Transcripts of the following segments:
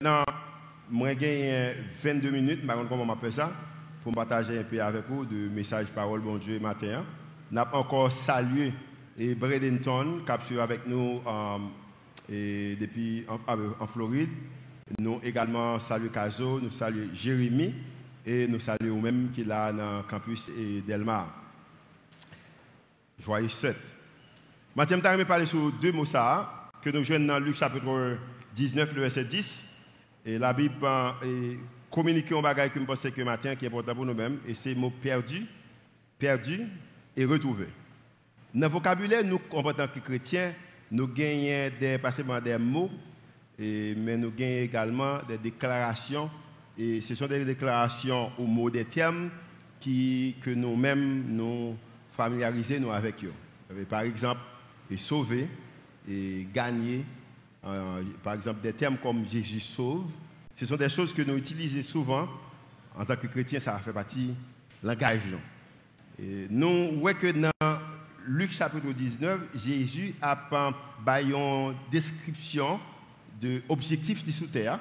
Maintenant, moi, j'ai 22 minutes, je ne sais pas comment on fait ça, pour partager un peu avec vous de messages parole bon Dieu matin. Nous avons encore salué Bradenton, qui est avec nous depuis en Floride. Nous également saluons Caso, nous saluons Jérémy et nous saluons même qui est là dans le campus Delmar. Joyeux 7. Maintenant, je vais parler sur deux mots ça, que nous jouons dans Luc chapitre 19, le verset 10. Et la Bible communique un bagage que je pense que matin qui est important pour nous-mêmes, et c'est le mot perdu, perdu et retrouvé. Dans le vocabulaire, nous, en tant que chrétiens, nous gagnons pas seulement des mots, mais nous gagnons également des déclarations. Et ce sont des déclarations au mot des termes que nous-mêmes nous familiarisons avec eux. Par exemple, sauver et gagner. Par exemple, des termes comme Jésus sauve, ce sont des choses que nous utilisons souvent. En tant que chrétiens, ça fait partie du langage. Nous voyons que dans Luc chapitre 19, Jésus a une description de l'objectif de sous terre.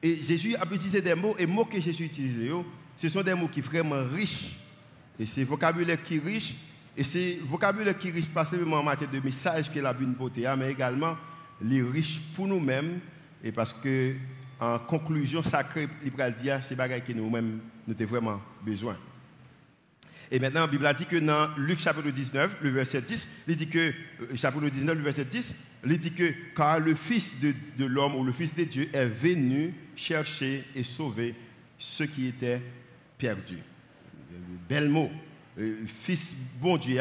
Et Jésus a utilisé des mots, et les mots que Jésus utilise, ce sont des mots qui sont vraiment riches. Et c'est vocabulaire qui est riche. Et c'est vocabulaire qui est riche, pas seulement en matière de messages que la Bible porte, mais également les riches pour nous-mêmes, et parce que en conclusion sacrée, il va dire c'est bagaille que nous-mêmes nous avons vraiment besoin. Et maintenant, la Bible a dit que dans Luc chapitre 19, le verset 10, il dit que chapitre 19, le verset 10, il dit que car le Fils de l'homme ou le Fils de Dieu est venu chercher et sauver ceux qui étaient perdus. Bel mot. Fils bon Dieu,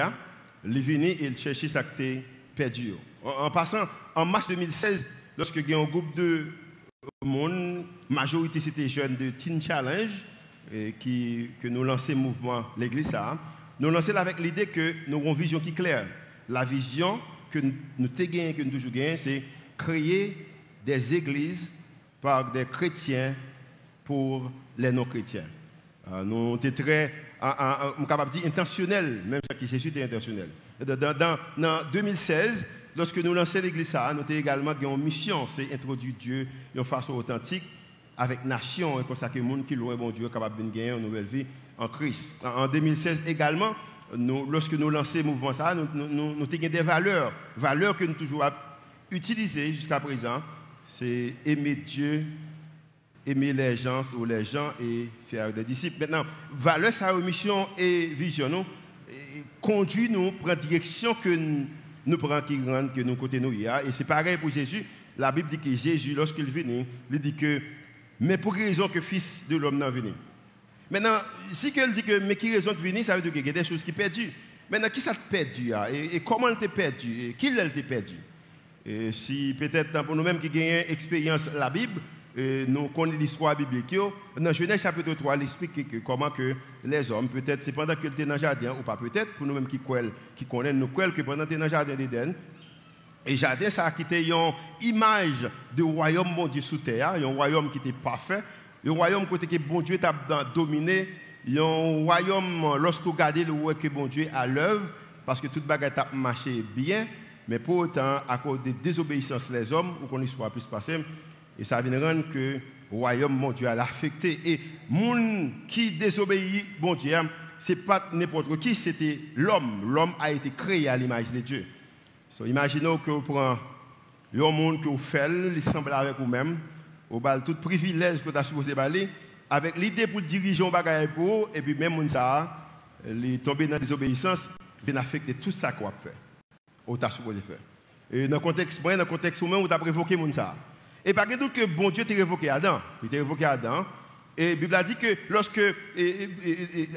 il est venu et il cherchait ce qui était perdu. En passant, en mars 2016, lorsque il y a un groupe de monde, majorité c'était jeunes de Teen Challenge, que nous lançons le mouvement l'Église, nous lançons avec l'idée que nous avons une vision qui est claire. La vision que nous avons, que nous toujours gagnons, c'est créer des églises par des chrétiens pour les non-chrétiens. Nous sommes très capable de dire intentionnels, même si Jésus était intentionnel. Dans 2016, lorsque nous lançons l'église, nous avons également une mission, c'est introduire Dieu d'une façon authentique avec nation et consacrer le monde qui loin bon Dieu capable de gagner une nouvelle vie en Christ. En 2016 également, lorsque nous lançons le mouvement, nous avons des valeurs que nous toujours utilisées jusqu'à présent, c'est aimer Dieu, aimer les gens et faire des disciples. Maintenant, valeur, sa mission et vision, nous conduit nous prend direction que nous prenons qui grande que nous côté nous y a. Et c'est pareil pour Jésus. La Bible dit que Jésus, lorsqu'il vient, il dit que mais pour quelle raison que Fils de l'homme n'est venu. Maintenant, si elle dit que mais qui raison de venir, ça veut dire qu'il y a des choses qui sont perdues. Maintenant, qui ça perdu et comment elle est perdu et qui elle est perdu. Et si peut-être pour nous-mêmes qui gagnons expérience la Bible, nous connaissons l'histoire biblique. Dans Genèse chapitre 3, il explique que comment que les hommes, peut-être c'est pendant qu'ils étaient dans le jardin, ou pas peut-être, pour nous-mêmes qui connaissons, nous croyons que pendant qu'ils étaient dans le jardin d'Éden, et le jardin, ça a quitté une image de royaume bon Dieu sous terre, un royaume qui était parfait, un royaume côté que bon Dieu t'a dominé, un royaume, lorsque vous regardez le royaume que bon Dieu à l'œuvre, parce que toute bagarre a marché bien, mais pour autant, à cause de désobéissance des hommes, ou qu'on y soit plus passé, et ça vient rendre que le royaume, mon Dieu, a affecté. Et les gens qui désobéit, bon Dieu, ce n'est pas n'importe qui, c'était l'homme. L'homme a été créé à l'image de Dieu. So, imaginez que vous prenez un monde que vous faites, il semble avec vous-même, vous avez tout privilège que vous avez supposé aller, avec l'idée pour diriger un bagage pour vous, et puis même ça, il tomber dans la désobéissance, vient affecter tout ça qu'on a fait, vous avez supposé faire. Et dans le contexte où même, vous avez révoqué ça. Et par exemple, que bon Dieu t'a révoqué Adam. Il t'a révoqué Adam. Et la Bible a dit que lorsque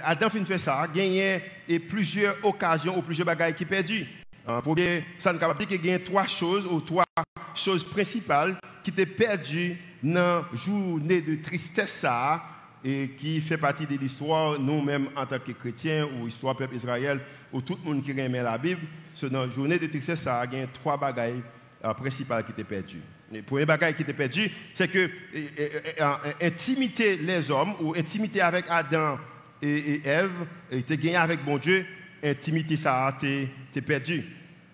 Adam fait ça, il y a plusieurs occasions ou plusieurs bagages qui sont perdus. Pour bien, ça ne capable dire qu'il y a trois choses principales qui étaient perdues dans la journée de tristesse et qui fait partie de l'histoire, nous-mêmes en tant que chrétiens ou l'histoire du peuple Israël, ou tout le monde qui aime la Bible. Dans la journée de tristesse, il y a trois bagages principaux qui étaient perdus. Le premier bagage qui était perdu, c'est que intimité les hommes ou intimité avec Adam et Ève, était gagné avec bon Dieu, intimité ça a été perdu.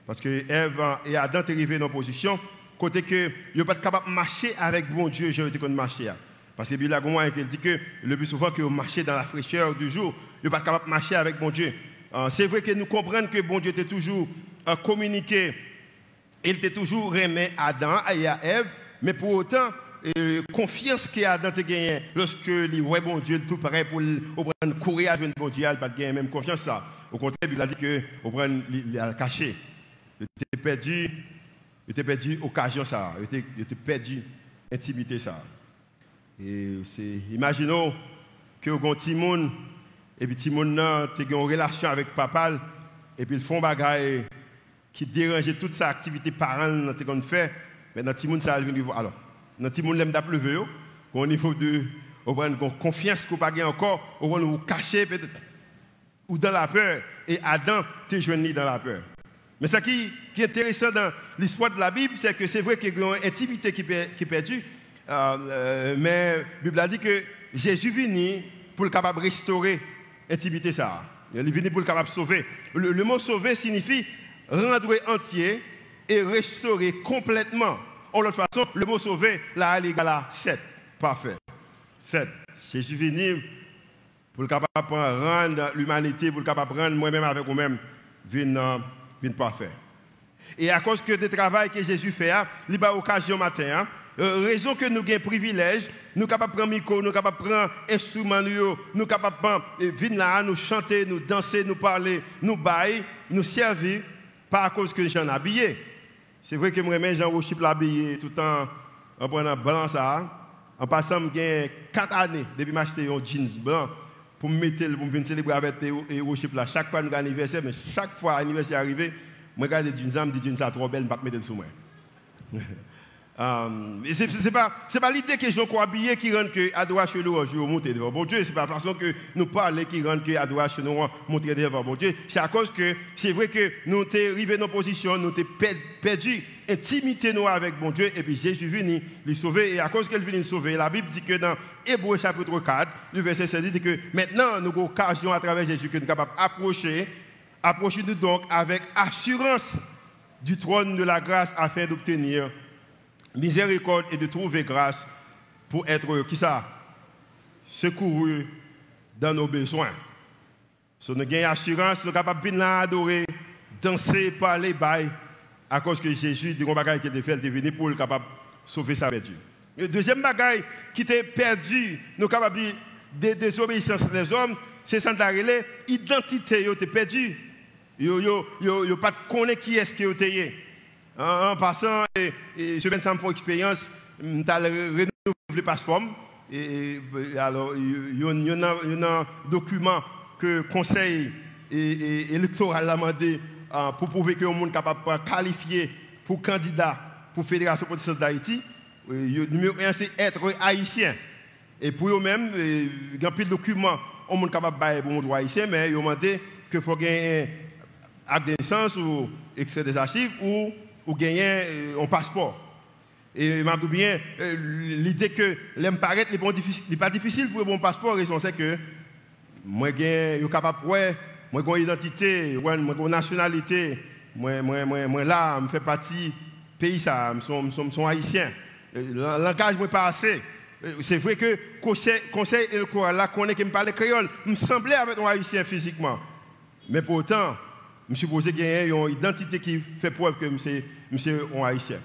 Parce que Ève et Adam étaient arrivés dans une position côté que yo pas capable de marcher avec bon Dieu, j'ai été qu'on marcher. Parce que Bible a dit que le plus souvent que vous marchez dans la fraîcheur du jour, vous pas capable de marcher avec bon Dieu. C'est vrai que nous comprenons que bon Dieu était toujours communiqué, il était toujours remis à Adam et à Ève, mais pour autant, confiance qu'Adam a gagné lorsque il voit bon Dieu tout pareil pour courir à jouer bon Dieu, il n'a pas gagné même confiance ça. Au contraire, il a dit que il a caché. Il était perdu occasion ça, il était perdu intimité ça. Et imaginons que vous avez un petit monde et puis petit monde a une relation avec papa et puis ils font bagaille qui dérange toute sa activité parentale qu'on fait, mais dans petit monde ça vient voir alors dans petit monde l'aime d'appleuver au niveau de confiance qu'on pas encore, on va nous cacher peut-être ou dans la peur et Adam t'es joint dans la peur. Mais ce qui est intéressant dans l'histoire de la Bible, c'est que c'est vrai qu'il y a une intimité qui est perdue, mais la Bible a dit que Jésus est venu pour le capable de restaurer l'intimité ça. Il est venu pour le capable de sauver. Le mot sauver signifie rendre entier et restaurer complètement. En l'autre façon, le mot sauver, là, il est égal à 7. Parfait. 7. Jésus est venu pour le capable de rendre l'humanité, pour le capable de rendre moi-même avec vous-même, vient parfait. Et à cause que du travail que Jésus fait, il y a occasion matin, raison que nous avons un privilège, nous sommes capables de prendre micro, nous sommes capables de prendre instrument, nous sommes capables de venir là, nous chanter, nous danser, nous parler, nous bailler, nous servir, pas à cause que les gens sont habillés. C'est vrai que moi, les gens worship l'habillé tout le temps en prenant blanc ça. En passant, j'ai 4 années depuis que j'ai acheté un jeans blanc pour me mettre, pour venir célébrer avec les worship là. Chaque fois nous avons anniversaire, mais chaque fois l'anniversaire est arrivé, je regarde les jeans, je me dis jeans ça trop belle, je ne vais pas mettre sur moi. Ce n'est pas l'idée que les gens sont habillés qui rendent que l'adoration nous monter devant bon Dieu. Ce n'est pas la façon que nous parlons qui rend que l'adoration nous monter devant bon Dieu. C'est à cause que c'est vrai que nous sommes arrivés dans nos positions, nous sommes perdus, intimité nous avec bon Dieu. Et puis Jésus est venu nous sauver. Et à cause qu'il est venu nous sauver, la Bible dit que dans Hébreux chapitre 4, le verset 16 dit que maintenant nous avons occasion à travers Jésus que nous sommes capables d'approcher. Approchez-nous donc avec assurance du trône de la grâce afin d'obtenir miséricorde et de trouver grâce pour être, qui ça, secouru dans nos besoins. Si nous avons assurance, nous sommes capables de venir adorer, danser, parler, bailler, à cause que Jésus, du bagage qui était fait, il est venu pour être capable de sauver sa perdu. Le deuxième bagage qui était perdu, nous sommes capables de désobéissance des hommes, c'est ça l'identité qui était perdue. Yo pas connaître qui est-ce qui est. En passant, je viens de faire une expérience, je renouvelé le passeport. Alors, il y a un document que le conseil électoral a demandé pour prouver que le monde est capable de qualifier pour candidat pour la Fédération protestante d'Haïti. Le numéro 1, c'est être haïtien. Et pour eux-mêmes, il y a un document, on est capable de faire pour le droit haïtien, mais ils ont demandé qu'il faut gagner un acte de naissance ou extrait des archives ou gagner un passeport. Et je dis bien, l'idée que l'aime paraître n'est pas difficile pour un bon passeport, raison c'est que moi, je suis capable de moi, j'ai une identité, moi, j'ai une nationalité, moi là, je fais partie du pays, je suis haïtien. Le langage n'est pas assez. C'est vrai que le conseil électoral là connaît que je parle créole, je me semblais avec un haïtien physiquement. Mais pourtant, je suppose qu'il y a une identité qui fait preuve que je suis un haïtien.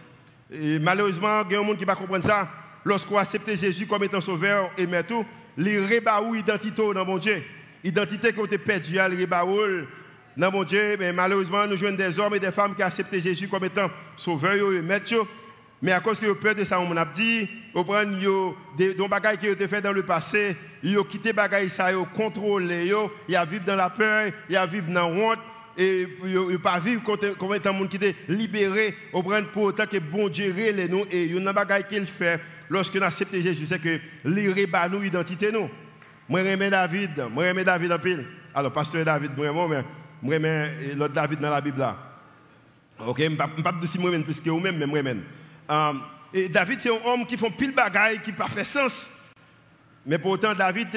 Et malheureusement, il y a un monde qui ne va pas comprendre ça. Lorsqu'on accepte Jésus comme étant sauveur et tout, il rebaoue l'identité dans mon Dieu. L'identité qui a été perdue, il rebaoue dans mon Dieu. Mais malheureusement, nous jouons des hommes et des femmes qui acceptent Jésus comme étant sauveur et maître. Mais à cause que vous peur de ça, on a dit, vous prenez des bagages qui ont été faits dans le passé, ils ont quitté les bagages, ils ont contrôlé, ils ont vécu dans la peur, ils ont vécu dans la honte. Et ne pas vivre comme étant un monde qui est libéré, pour autant que bon Dieu relève nous. Et il y a un bagage qu'il fait lorsque nous acceptons Jésus, c'est que il rebat nous identité nous. Moi j'aime David en pile. Alors pasteur David, moi j'aime l'autre David dans la Bible là. OK, je ne vais pas dire si moi même plus que vous-même, mais moi même. Et David c'est un homme qui fait pile bagaille qui pas fait sens. Mais pourtant David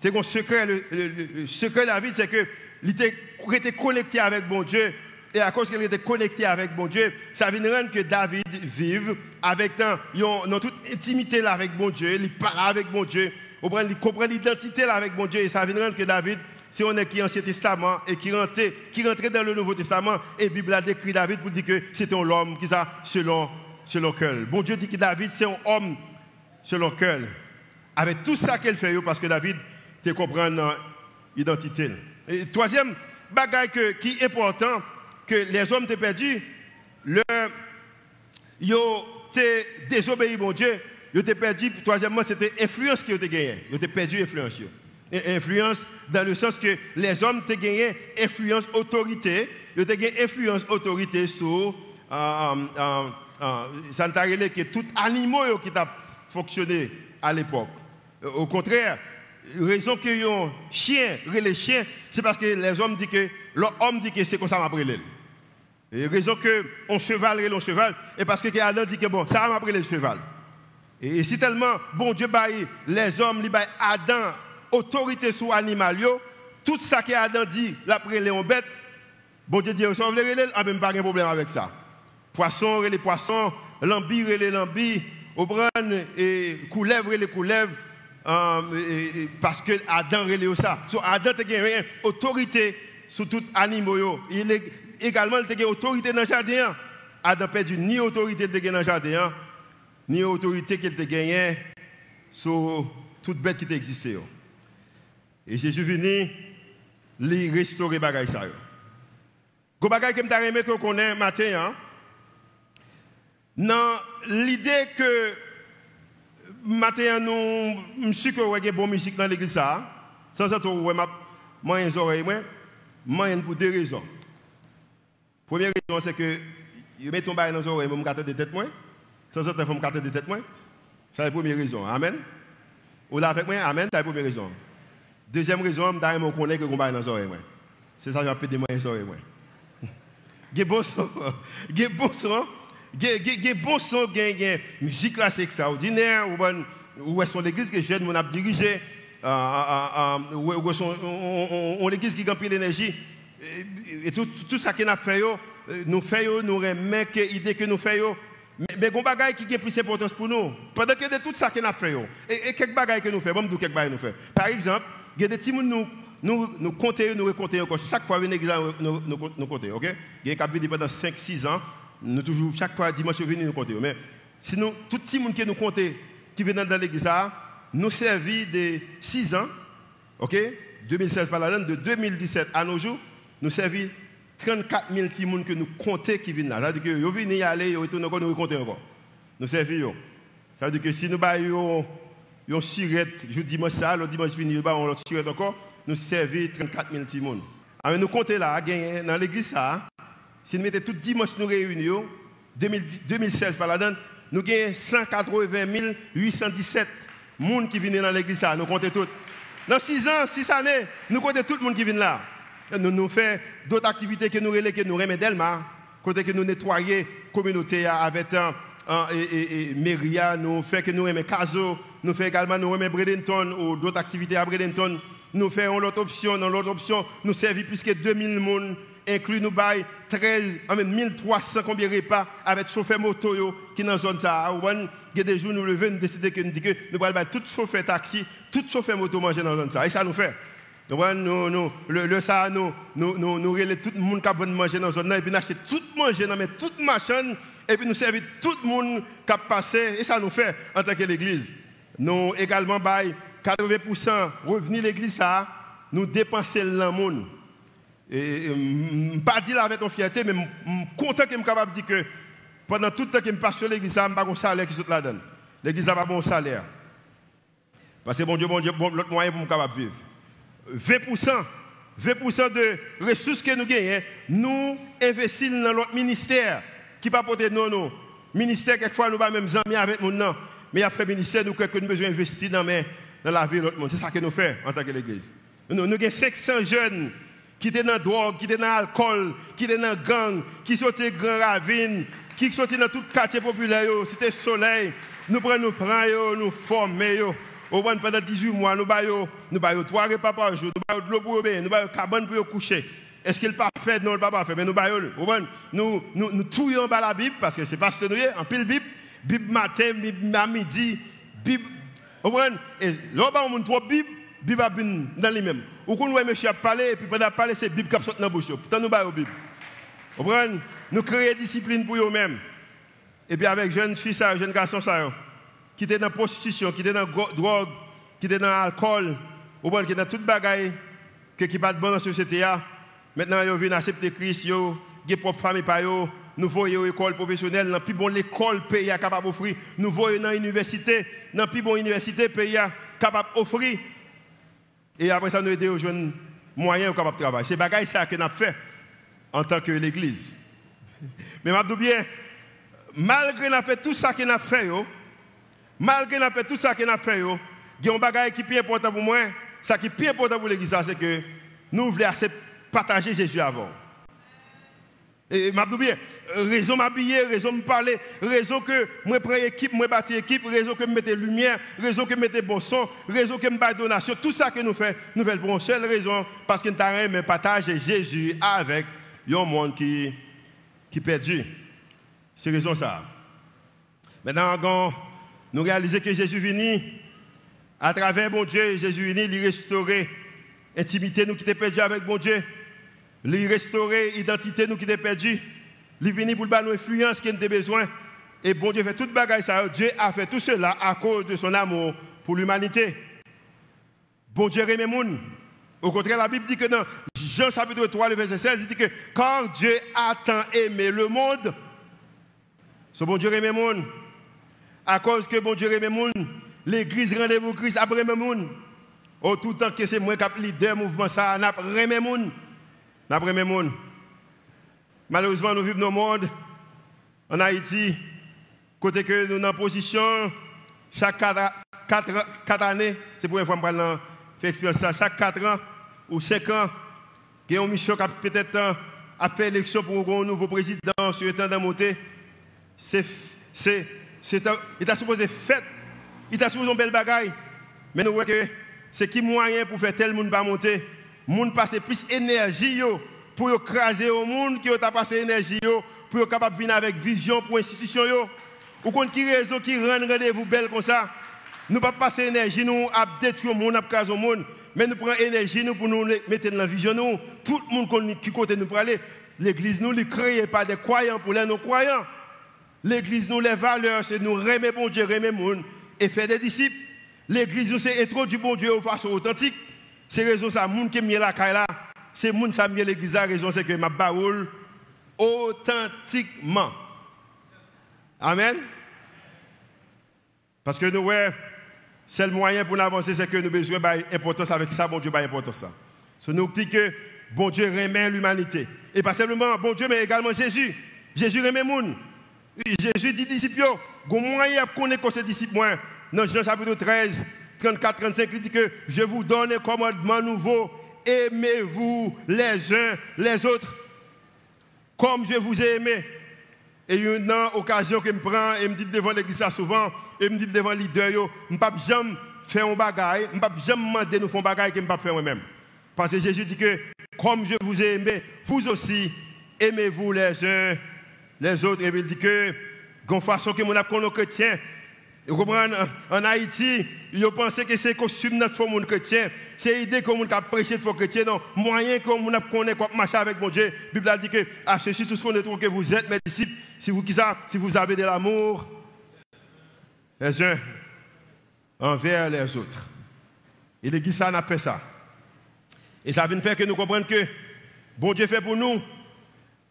c'est un secret. Le secret de David c'est que il était connecté avec bon Dieu et à cause qu'elle était connectée avec bon Dieu, ça vient rendre que David vive avec dans toute intimité là avec bon Dieu, il parle avec bon Dieu, il comprend l'identité là avec bon Dieu, et ça vient rendre que David, si on est qui est Ancien Testament et qui rentrait dans le Nouveau Testament, et la Bible a décrit David pour dire que c'est un homme qui ça selon cœur. Bon Dieu dit que David c'est un homme selon cœur. Avec tout ça qu'elle fait, parce que David te comprend l'identité. Et troisième bagage qui est important, que les hommes t'ont perdu, ils ont désobéi bon Dieu, ils ont perdu, troisièmement, c'était l'influence qu'ils ont gagné. Ils ont perdu l'influence. Influence dans le sens que les hommes ont gagné influence, autorité, ils ont gagné influence, autorité sur, ça ne t'a révélé que tout animaux qui ont fonctionné à l'époque. Au contraire, la raison que les chiens, c'est parce que les hommes disent que l'homme dit que c'est comme ça m'a brûlé. Et la raison que on cheval et cheval, et parce que Adam dit que bon, ça m'a brûlé le cheval. Et si tellement bon Dieu baille les hommes, il baille Adam autorité sur l'animal, tout ça que Adam dit, l'après les bêtes, bon Dieu dit ça vous voulez relais, même pas de problème avec ça. Poisson les poissons, lambi les lambis, au bran et couleuvre les couleuvres. Parce que Adam relève ça. So, Adam a une autorité sur tout animaux. Il est également une autorité dans le jardin. Adam n'a perdu ni autorité dans le jardin, ni autorité qu'il a gagnée sur toute bête qui existait. Et Jésus est venu lui restaurer les choses. Le bagage que je aimé que connaît matin, dans l'idée que matin, nous sommes que une bonne musique dans l'église. Sans ça, je oreilles, pour deux raisons. La première raison, c'est que je mets ton bail dans les oreilles, je me gâte de tête. Sans ça, je me gâte de tête. C'est la première raison. Amen. Ou là avec moi, amen, c'est la première raison. Deuxième raison, je connais que je bail dans les oreilles. C'est ça que je peux dire les oreilles. Il y a bon son. Il y a bon son. Il y a bon son, il y a musique là, c'est extraordinaire. Où est-ce l'église que jeune, on a dirigé, on l'église qui gagne l'énergie. Et tout ça qu'on a fait, nous faisons, nous remettons l'idée que nous faisons. Mais il y a des bagages qui ont plus d'importance pour nous. Pendant que de tout ça qu'on a fait, et quelques bagages que nous faisons, quelques bagages nous faisons. Par exemple, il y a des petits nous comptons, nous recomptons encore. Chaque fois, une église, nous comptons. Ok? Il y a des pendant 5-6 ans. Nous toujours, chaque fois, dimanche, nous comptons. Mais sinon, tout le monde qui nous compte, qui vient dans l'église, nous servit de 6 ans, ok? 2016 par là, de 2017 à nos jours, nous servit 34 000 petits monde que nous comptons qui viennent là. Ça veut dire que vous venez y aller, vous retournez encore, nous comptons encore. Nous servions. Ça veut dire que si nous avons une sirette, je dimanche ça, le dimanche fini, nous avons une sirette encore, nous servions 34 000 petits monde. Alors nous comptons là, dans l'église, si nous mettons tout dimanche nous réunions, 2016 par là-dedans, nous avons 180 817 personnes qui viennent dans l'église. Nous comptons tout. Dans 6 ans, 6 années, nous comptons tout le monde qui vient là. Nous faisons d'autres activités que nous remettons d'Elma, côté que nous nettoyons la communauté avec Méria, nous faisons que nous remettons Caso, nous faisons également nous remettons Bradenton ou d'autres activités à Bradenton. Nous faisons l'autre option, dans l'autre option, nous servons plus que 2000 personnes. Inclus nous bail 1300 combien de repas avec chauffeur moto qui dans la zone ça. Il y a des jours nous levons, nous décidons que nous allons tout chauffeur taxi, tout chauffeur moto manger dans la zone ça. Et ça nous fait. Nous relèvons tout le monde qui a manger dans la zone et puis nous achetons tout manger dans toute machine et puis nous servons tout le monde qui a passé et ça nous fait en tant que l'église. Nous également bail 80% revenus l'église ça, nous dépensons le monde. Et je ne peux pas dire avec fierté, mais je suis content que je suis capable de dire que pendant tout le temps que je passe sur l'église, je n'ai pas un salaire qui saute là-dedans. L'église n'a pas bon salaire. Parce que bon Dieu, l'autre moyen pour me capable de vivre. 20% de ressources que nous gagnons, nous investissons dans l'autre ministère qui ne peut pas porter non. Ministère, quelquefois, nous ne sommes même amis avec nous, non. Mais après le ministère, nous avons besoin d'investir dans la vie de l'autre monde. C'est ça que nous faisons en tant que l'église. Nous avons 500 jeunes qui étaient dans la drogue, qui étaient dans l'alcool, qui étaient dans la gang, qui sortaient de Grand Ravine, qui sortaient dans tout le quartier populaire, c'était soleil. Nous prenons, nous formons. Pendant 18 mois, nous baillons 3 repas par jour, nous baillons de l'eau pour beurre, nous baillons cabane pour coucher. Est-ce qu'il n'est pas fait? Non, il n'est pas fait. Mais nous touillons par la Bible, parce que c'est pas ce que nous en pile Bible, Bible matin, Bible à midi, Bible. Et là, on a trop Bible, Bible dans lui-même. Ou quand nous, monsieur a parlé, et puis pendant parler, c'est Bible qui sort dans la bouche. Pourtant, nous avons Bible. Nous créons discipline pour eux-mêmes. Et puis avec jeunes filles, jeunes garçons, qui étaient dans la prostitution, qui étaient dans la drogue, qui étaient dans l'alcool, qui étaient dans toute bagaille qui n'est pas de bon dans la société. Maintenant, ils viennent accepter Christ, ils ont propre famille, nous voyons l'école professionnelle, dans la plus bonne école, pays est capable d'offrir. Nous voyons dans l'université, dans la plus bonne université, pays est capable d'offrir. Et après ça, nous aidons aux jeunes moyens capables de travailler. C'est bagaille ça que nous avons fait en tant que l'Église. Mais je dis bien, malgré nous fait tout ça que nous avons fait, malgré nous fait tout ça que nous avons fait, il y a un bagage qui est plus important pour moi. Ce qui est plus important pour l'Église, c'est que nous voulons partager Jésus avant. Et je dis bien, raison m'habiller, raison me parler, raison que moi prends équipe, moi bâtis équipe, raison que je mette lumière, raison que je mette bon son, raison que je mette donation, tout ça que nous faisons pour une seule raison, parce que nous avons partager Jésus avec un monde qui est perdu. C'est raison ça. Maintenant, nous réalisons que Jésus venu, à travers mon Dieu, Jésus venu, il restaurer l'intimité nous qui était perdu avec mon Dieu. Il restaurer l'identité nous qui était perdu. Il venu pour nous influence qui nous avons besoin. Et bon Dieu fait toute bagaille ça. Dieu a fait tout cela à cause de son amour pour l'humanité. Bon Dieu aime les gens. Au contraire, la Bible dit que dans Jean chapitre 3, le verset 16, il dit que car Dieu a tant aimé le monde, ce bon Dieu aime les gens. À cause que bon Dieu aime les gens, l'Église rendez-vous Christ après les gens. Au tout temps que c'est moi qui ai leader mouvement ça, n'a pas les gens. Malheureusement, nous vivons dans le monde, en Haïti, côté que nous sommes en position, chaque 4 années, c'est pour une fois que je fais expérience ça, chaque 4 ans ou 5 ans, il y a une mission qui peut-être a fait élection pour un nouveau président sur le temps de monter. Il est supposé faire, il est supposé une belle bagaille, mais nous voyons que c'est qui moyen pour faire tel monde pas monter. Les gens passent plus d'énergie pour écraser au monde qui ont passé l'énergie pour être capable de venir avec vision pour l'institution. Ou contre qui raison qui rend rendez-vous belle comme ça. Nous ne pas passer l'énergie nous à détruire le monde, à craser au monde, mais nous prenons l'énergie pour nous mettre dans la vision. Tout le monde qui côté nous pour aller. L'église nous ne crée pas des croyants pour les non-croyants. L'église nous les valeurs, c'est nous remettre bon Dieu, remettre le monde et faire des disciples. L'église nous c'est introduire bon Dieu de façon authentique. C'est raison ça, moun qui mis la caille là, c'est moun ça mis l'église la raison c'est que ma baoul authentiquement. Amen. Parce que nous ouais, c'est le moyen pour nous avancer c'est que nous besoin d'importance avec ça bon Dieu ba importance ça. C'est nous dit que bon Dieu remet l'humanité et pas seulement bon Dieu mais également Jésus. Jésus remet moun. Jésus dit disciples, gon moyen pour connaître ces disciples moi dans Jean chapitre 13 34-35, il dit que je vous donne un commandement nouveau, aimez-vous les uns les autres, comme je vous ai aimé. Et il y a une occasion que je prends, et je me dis devant l'église souvent, et je me dis devant le leader, je ne peux pas jamais faire un bagage, je ne peux pas jamais demander de nous faire un bagage que je ne peux pas faire moi-même. Parce que Jésus dit que, comme je vous ai aimé, vous aussi, aimez-vous les uns les autres. Et il dit que, de façon que mon apprend nos chrétiens, vous comprenez, en Haïti, ils pensent que c'est costume notre faux monde chrétien. C'est l'idée que nous avons prêché de faux chrétien. Non, moyen que nous avons marché avec mon Dieu. La Bible a dit que, à ceci, tout ce qu'on est que vous êtes mes disciples, si vous avez de l'amour les uns envers les autres. Et l'Église, ça n'a pas fait ça. Et ça vient faire que nous comprenions que, bon Dieu fait pour nous,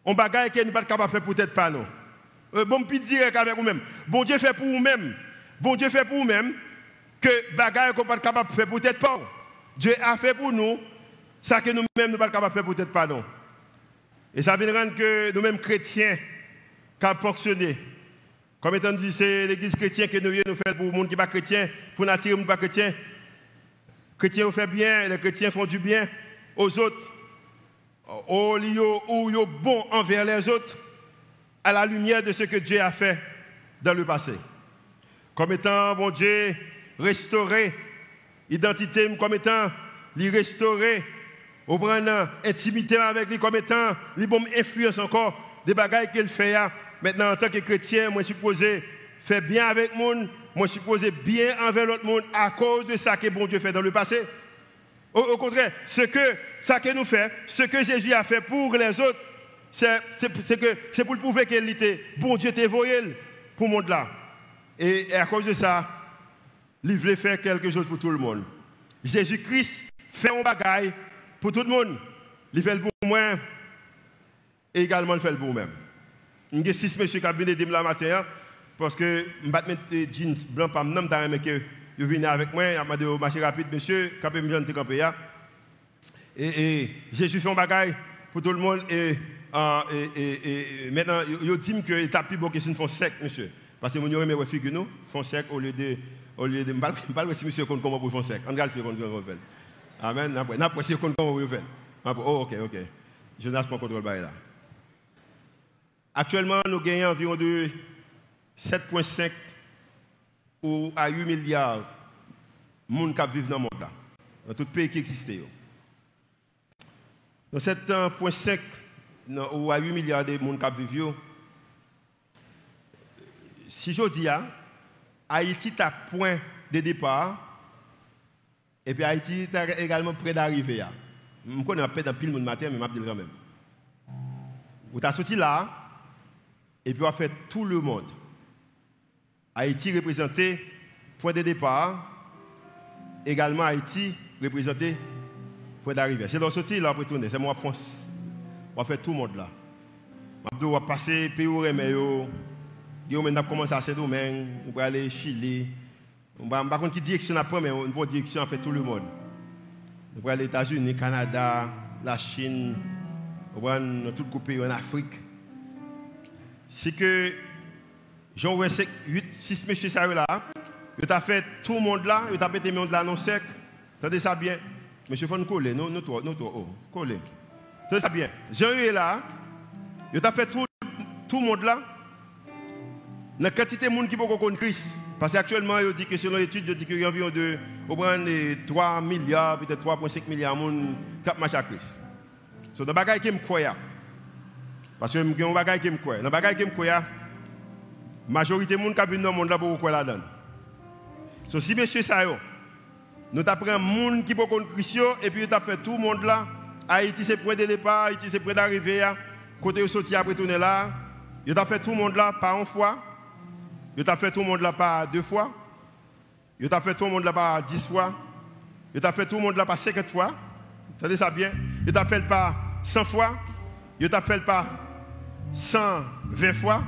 on bagaille que nous ne sommes pas capables de faire peut-être pas nous. Bon, puis direct avec vous-même. Bon Dieu fait pour vous-même. Bon Dieu fait pour nous-mêmes que bagaille qu'on n'est pas capable de faire peut-être pas. Dieu a fait pour nous ça que nous-mêmes nous ne sommes pas capables de faire peut-être pas non. Et ça vient rendre que nous-mêmes chrétiens capables de fonctionner. Comme étant dit, c'est l'église chrétienne que nous faisons pour le monde qui n'est pas chrétien, pour nous attirer le monde qui n'est pas chrétien. Les chrétiens font bien, les chrétiens font du bien aux autres. Ou ils bon envers les autres à la lumière de ce que Dieu a fait dans le passé. Comme étant, bon Dieu, restaurer l'identité, comme étant, lui restaurer on prend intimité avec lui comme étant, lui bon influence encore des bagailles qu'il fait. Maintenant, en tant que chrétien, moi, je suis supposé faire bien avec le monde, moi, je suis supposé bien envers l'autre monde à cause de ça que bon Dieu fait dans le passé. Au contraire, ça que nous fait, ce que Jésus a fait pour les autres, c'est pour le prouver qu'il était bon Dieu t'a envoyé pour le monde là. Et à cause de ça, il voulait faire quelque chose pour tout le monde. Jésus-Christ fait un bagaille pour tout le monde. Il fait le pour moi et également il fait le pour moi-même. Il y a 6 messieurs qui ont venu la matin parce que je ne vais pas mettre des jeans blancs par nom, mais que ils viennent avec moi, ils m'ont dit au marché rapide, monsieur, quand je viens de camper. Et Jésus fait un bagaille pour tout le monde. Et maintenant, ils disent que l'étape plus bonne que c'est une fond sec, monsieur. Parce que nous avons mes figures, nous, fond sec au lieu de. Je ne sais pas si monsieur compte comment pour fond sec. On regarde si on comment faire. Amen. Après, si on compte comment vous faire. Oh, ok. Je n'ai pas contrôle là. Actuellement, nous gagnons environ de 7,5 ou à 8 milliards de monde qui vivent dans le monde, dans tout pays qui existe. Dans 7,5 ou à 8 milliards de monde qui vivent, si je dis, Haïti est à point de départ, et puis Haïti est également près d'arriver. Je connais pas dans pile monde matin, mais je vais quand même. Vous êtes sorti là, et puis on a fait tout le monde. Haïti représenté point de départ, également Haïti représenté point d'arrivée. C'est dans sortie là pour tourner, c'est moi France. On va faire tout le monde là. On va passer pays où on a commencé à ce domaine, on va aller Chili. On va pas contre qui direction après mais une bonne direction en fait tout le monde. On va aller aux États-Unis, Canada, la Chine, on va dans tout le pays en Afrique. C'est que Jean 8, 6 messieurs ça là, il a fait tout le monde là, il a fait tout le monde là non sec. Attendez ça bien. Monsieur, il faut nous coller, nous trois, coller. Attendez ça bien. Jean est là, il a fait tout le monde là. Dans la quantité de monde qui peut connaître Christ. Parce qu'actuellement, il dit que selon l'étude, il dit qu'il y a environ 3 milliards, peut-être 3,5 milliards de monde qui marchent à Christ. C'est dans le bagage qui me croit. Parce que je suis un bagage qui me croit. Dans le bagage qui me croit, la majorité des gens qui viennent dans le monde là pour croire là-dedans. So, si monsieur ça, nous avons pris un monde qui peut connaître Christ et puis nous avons fait tout le monde là. Haïti c'est point de départ, Haïti c'est point d'arrivée. Côté où sorti après tourner là. Nous avons fait tout le monde là par une fois. Nous avons fait tout le monde là par 2 fois. Nous avons fait tout le monde là par 10 fois. Nous avons fait tout le monde là par 50 fois. Vous savez ça bien? Nous avons fait par 100 fois. Nous avons fait par 120 fois.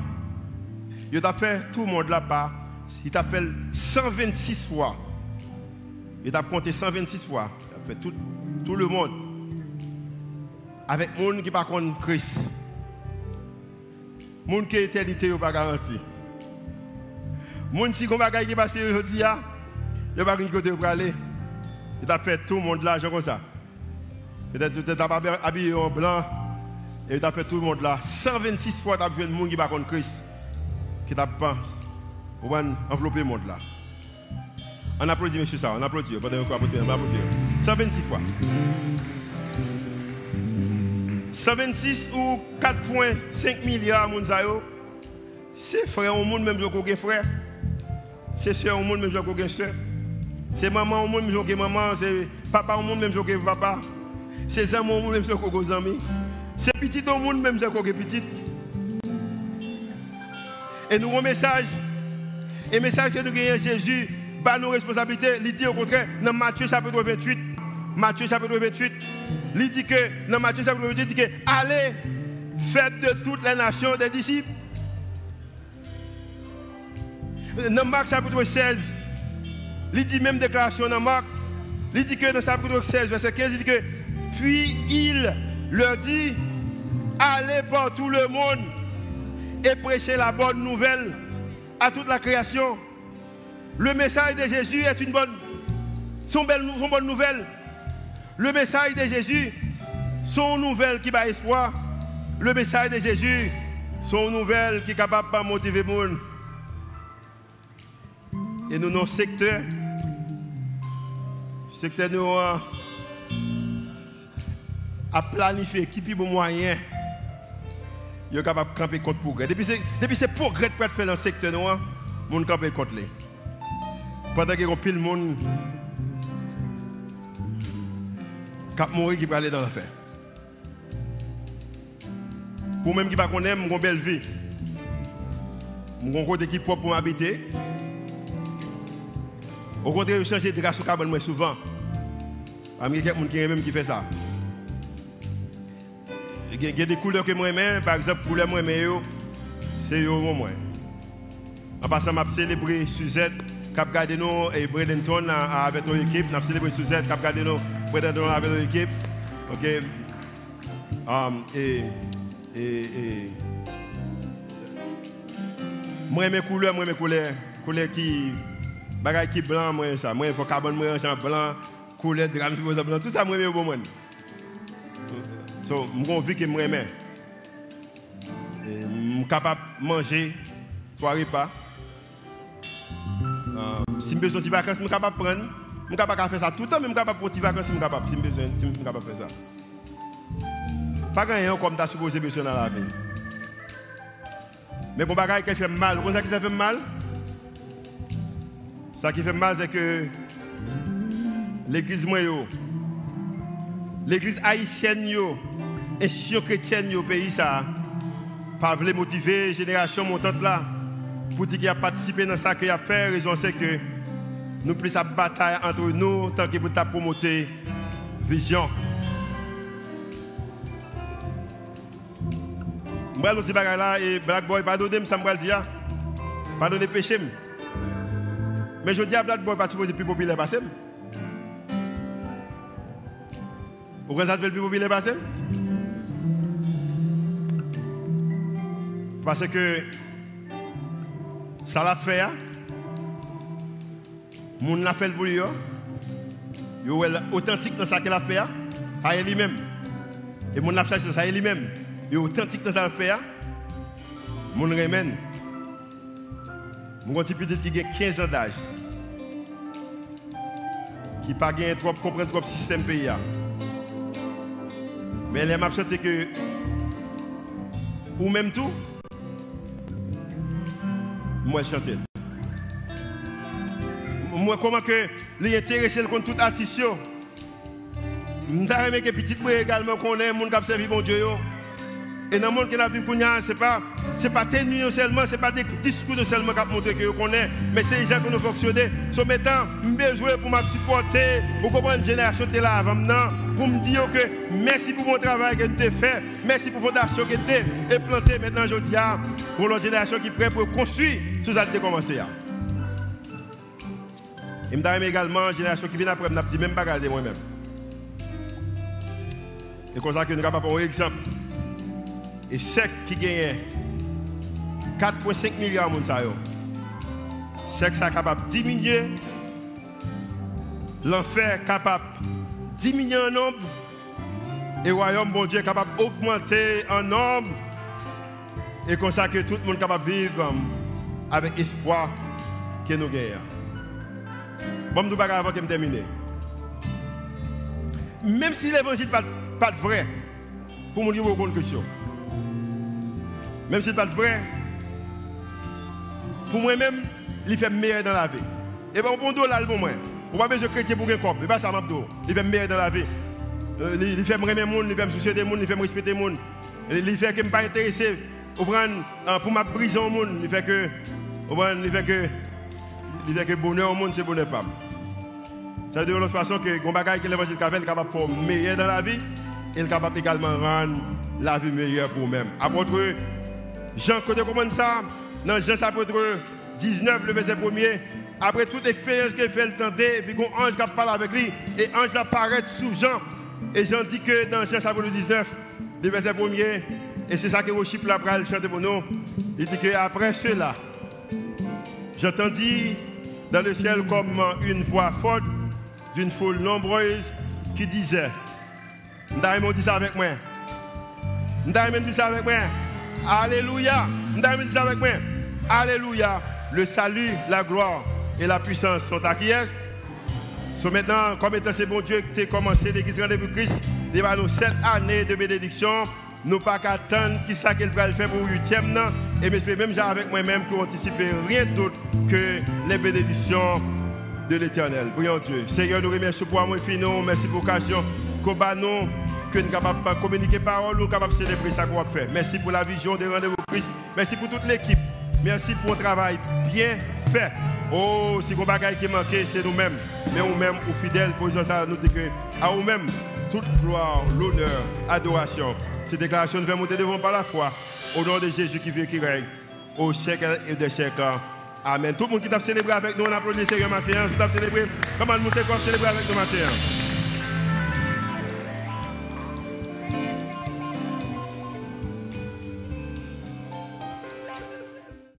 Nous avons fait tout le monde là par, il t'a fait 126 fois. Il t'a compté 126 fois. Il a fait tout le monde. Avec le monde qui ne connaît pas Christ. Le monde qui est éternité n'est pas garanti. Le monde qui est passé aujourd'hui, il n'y a pas de côté pour aller. Il a fait tout le monde là, comme ça. Peut-être que tu n'as pas habillé en blanc. Et il a fait tout le monde là. 126 fois, tu as vu le monde qui ne connaît pas Christ. Qui t'a pas enveloppé le monde là. On applaudit monsieur ça, on applaudit. On applaudit. 126 fois. 126 ou 4,5 milliards de monde. C'est frère au monde même qui frère. C'est soeur au monde même qui soeur. C'est maman au monde même qui maman. C'est papa au monde même qui papa. C'est amis au monde même qui amis. C'est petit au monde même qui petit. Et nous avons un message. Et le message que nous avons, Jésus, par nos responsabilités, il dit au contraire, dans Matthieu chapitre 28, il dit que, dans Matthieu chapitre 28, il dit que, allez, faites de toutes les nations des disciples. Dans Marc chapitre 16, il dit même déclaration dans Marc, il dit que dans chapitre 16, verset 15, il dit que, puis il leur dit, allez par tout le monde et prêchez la bonne nouvelle à toute la création. Le message de Jésus est une bonne nouvelle. Le message de Jésus, son nouvelle qui bat espoir. Le message de Jésus, son nouvelle qui est capable de motiver les gens. Et nous, nos secteurs nous, à planifier qui est bon moyen, il est capable de camper contre le progrès. Depuis c'est progrès pour faire dans le secteur noir, on peut camper contre les. Pendant qu'il y a pile de monde qui mourir qui peut aller dans l'affaire. Pour même qui ne connaît pas, j'ai une belle vie. J'ai un côté qui est propre pour m'habiter. Au contraire, je change de grâce au carbone souvent. Il y a quelqu'un qui fait ça. Il y a des couleurs que moi j'aime, par exemple, couleur moi j'aime, c'est moi. En passant, je célébrer Suzette, qui a gardé nous et Bradenton avec notre équipe. Je célébrer Suzette, qui a gardé nous Bradenton avec notre équipe. Ok. Moi j'aime mes couleurs qui bagaille qui blanc, moi ça. Moi il faut carbone moi en blanc, couleur de drame blanc, tout ça moi j'aime au monde. So, je suis que je suis capable de manger 3 repas. Si je besoin de vacances, je suis capable de prendre. Je suis capable de faire ça tout le temps, mais je suis capable de prendre des vacances si je suis capable. Si je suis capable de faire ça. Pas rien comme tu as supposé besoin dans la vie. Mais pour les qui fait mal, vous savez ce qui fait mal? Ce qui fait mal, c'est que l'église l'église haïtienne, et si chrétienne au pays, ça pas voulu motiver la génération montante là pour dire qu'il a participé dans ça qu'il a fait. La raison c'est que nous plus à bataille entre nous tant que pour promouvoir vision. Je vais dire là et Black Boy, pardonnez-moi, ça me dire. Pardonnez péché. Mais je dis à Black Boy, pas toujours plus populaire passé. Pourquoi ça te fait le plus populaire passé? Parce que ça l'a fait. Moun l'a fait pour lui. Il est authentique dans ça qu'il a fait. Ça est lui-même. Et moun l'a fait ça est lui-même. Il est authentique dans ça qu'il a fait. Moun remène. Mon petit petit qui a 15 ans d'âge. Qui n'a pas trop comprendre trop système pays. Mais les m'a chanté que ou même tout moi chanter. Moi comment que les intéressés contre tout artiste yo. M'ta aimé que petit moi également connaît monde qui servi bon Dieu yo. Et dans le monde qui a vu kounya c'est pas tenue seulement, c'est pas des discours seulement qui montrent que yo connaît, mais c'est les gens qui nous fonctionner. So maintenant, besoin pour m'a supporter, pour comprendre une génération qui est là avant maintenant, pour me dire que merci pour mon travail que tu as fait, merci pour votre action que tu as planté maintenant aujourd'hui pour la génération qui est prête pour construire tout ça qui a commencé. Et je me également la génération qui vient après, je ne même pas regarder moi-même. C'est comme ça que nous avons pas un exemple. Et c'est qui gagne 4,5 milliards de monde. C'est que ça est capable de diminuer. L'enfer est capable de diminuer en nombre. Et le royaume, bon Dieu, est capable d'augmenter en nombre. Et comme ça que tout le monde est capable de vivre avec espoir que nous gagnons. Bon, nous ne avant que je termine. Même si l'évangile n'est pas vrai, pour nous dire une question. Même si ce n'est pas vrai, pour moi-même, il fait meilleur dans la vie. Et bien, on peut là pour moi. On ne peut pas besoin de chrétien pour un corps. Mais pas ça, il fait meilleur dans la vie. Il fait me remettre les gens, il fait me soucier des gens, il fait me respecter les gens. Il fait que je ne suis pas intéressé pour me briser au monde. Il fait que le bonheur au monde, c'est bonheur pas. Ça veut dire de l'autre façon que l'évangile est capable de faire meilleur dans la vie. Et il est capable également de rendre la vie meilleure pour nous-mêmes. Apôtre Jean, quand on commence ça, dans Jean chapitre 19, le verset 1er, après toute expérience qu'il fait le tenter, et puis un ange qui parle avec lui, et ange apparaît sous Jean. Et Jean dit que dans Jean chapitre 19, le verset 1er, et c'est ça que Rochip l'a chanté pour nous, il dit qu'après cela, j'entendis dans le ciel comme une voix forte d'une foule nombreuse qui disait, Ndaïmo dit ça avec moi. Ndaïmo dit ça avec moi. Alléluia. Ndaïmo dit ça avec moi. Alléluia. Le salut, la gloire et la puissance sont à qui est? So maintenant, comme étant c'est bon Dieu que tu as commencé l'église Rendez-vous Christ, Il va nous 7 années de bénédiction. Nous pas qu'attendre qui ça qu'elle va le faire pour le 8e. Et j'espère même avec moi-même qu'on anticipe rien d'autre que les bénédictions de l'Éternel. Prions Dieu. Seigneur, nous remercions pour amour infini. Merci pour l'occasion qu'on va nous, que nous sommes capables de communiquer parole, nous sommes capables de célébrer ça qu'on va faire. Merci pour la vision des rendez-vous Christ. Merci pour toute l'équipe. Merci pour un travail bien fait. Oh, si on bagaille qui manqué, c'est nous-mêmes. Mais nous-mêmes, aux fidèles, pour ça, nous disons à nous-mêmes, toute gloire, l'honneur, adoration. Ces déclarations nous monter devant par la foi. Au nom de Jésus qui vit et qui règne, au siècle et des siècles. Amen. Tout le monde qui t'a célébré avec nous, on applaudit le Seigneur matin. Tout t'a célébré. Comment nous t'es célébré avec nous matin?